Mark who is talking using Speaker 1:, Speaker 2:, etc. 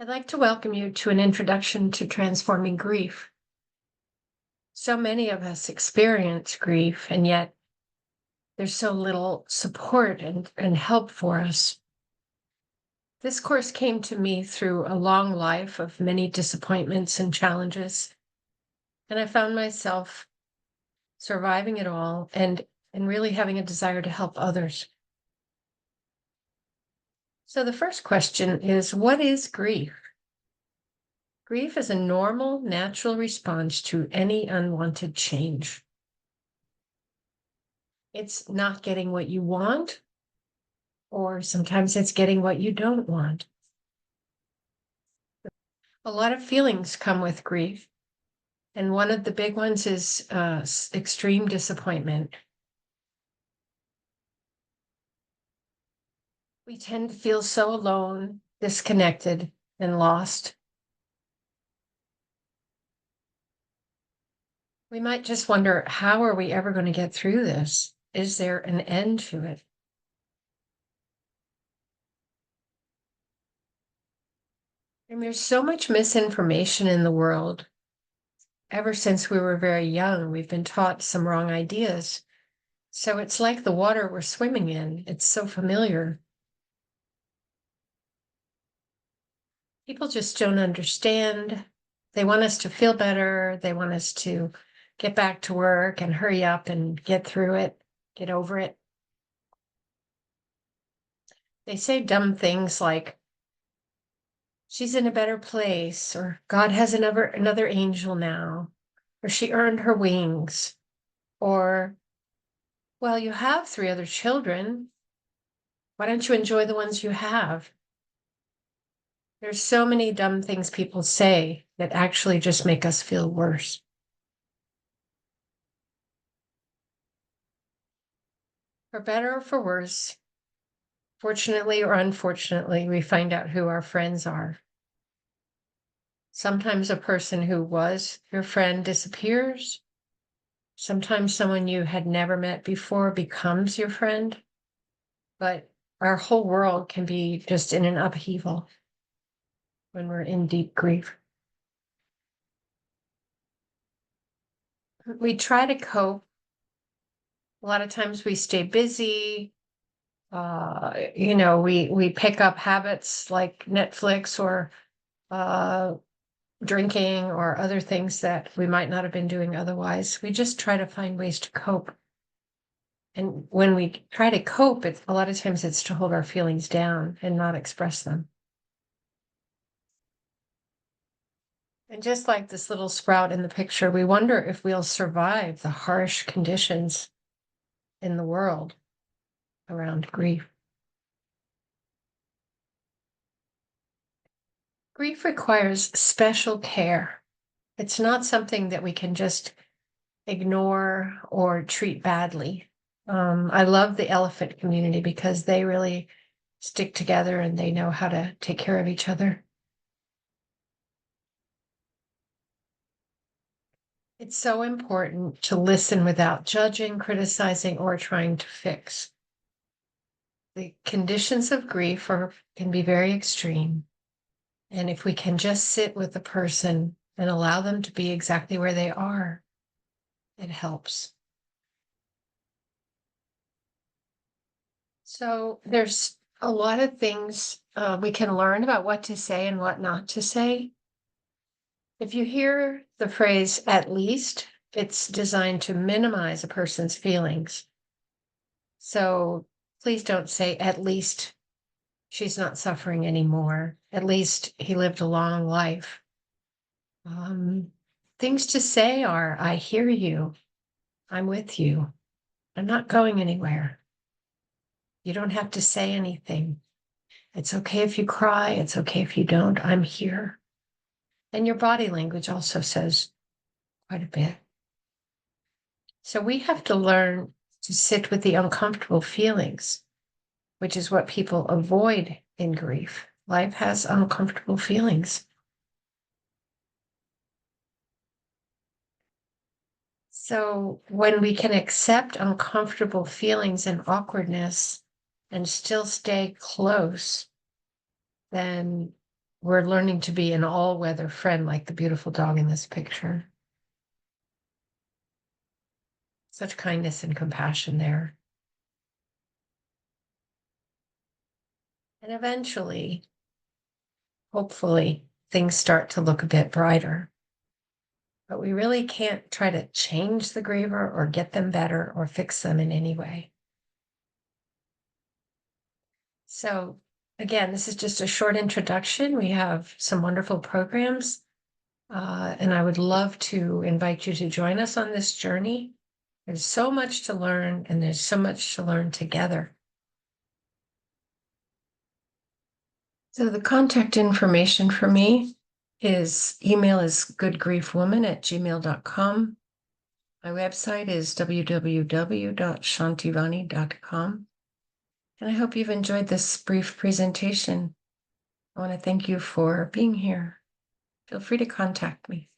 Speaker 1: I'd like to welcome you to an introduction to transforming grief. So many of us experience grief, and yet there's so little support and help for us. This course came to me through a long life of many disappointments and challenges, and I found myself surviving it all and really having a desire to help others. So the first question is, what is grief? Grief is a normal, natural response to any unwanted change. It's not getting what you want, or sometimes it's getting what you don't want. A lot of feelings come with grief, and one of the big ones is extreme disappointment. We tend to feel so alone, disconnected, and lost. We might just wonder, how are we ever going to get through this? Is there an end to it? And there's so much misinformation in the world. Ever since we were very young, we've been taught some wrong ideas. So it's like the water we're swimming in. It's so familiar. People just don't understand. They want us to feel better. They want us to get back to work and hurry up and get through it, get over it. They say dumb things like, she's in a better place, or God has another angel now, or she earned her wings, or, well, you have 3 other children. Why don't you enjoy the ones you have? There's so many dumb things people say that actually just make us feel worse. For better or for worse, fortunately or unfortunately, we find out who our friends are. Sometimes a person who was your friend disappears. Sometimes someone you had never met before becomes your friend. But our whole world can be just in an upheaval when we're in deep grief. We try to cope. A lot of times we stay busy. We pick up habits like Netflix or drinking or other things that we might not have been doing otherwise. We just try to find ways to cope. And when we try to cope, a lot of times it's to hold our feelings down and not express them. And just like this little sprout in the picture, we wonder if we'll survive the harsh conditions in the world around grief. Grief requires special care. It's not something that we can just ignore or treat badly. I love the elephant community because they really stick together and they know how to take care of each other. It's so important to listen without judging, criticizing, or trying to fix. The conditions of grief can be very extreme. And if we can just sit with the person and allow them to be exactly where they are, it helps. So there's a lot of things we can learn about what to say and what not to say. If you hear the phrase "at least," it's designed to minimize a person's feelings. So please don't say, "at least she's not suffering anymore. At least he lived a long life." Things to say are, "I hear you. I'm with you. I'm not going anywhere. You don't have to say anything. It's okay if you cry. It's okay if you don't. I'm here." And your body language also says quite a bit. So we have to learn to sit with the uncomfortable feelings, which is what people avoid in grief. Life has uncomfortable feelings. So when we can accept uncomfortable feelings and awkwardness and still stay close, then we're learning to be an all-weather friend like the beautiful dog in this picture. Such kindness and compassion there. And eventually, hopefully, things start to look a bit brighter. But we really can't try to change the griever or get them better or fix them in any way. So again, this is just a short introduction. We have some wonderful programs, and I would love to invite you to join us on this journey. There's so much to learn, and there's so much to learn together. So the contact information for me is goodgriefwoman@gmail.com. My website is www.shantivani.com. And I hope you've enjoyed this brief presentation. I want to thank you for being here. Feel free to contact me.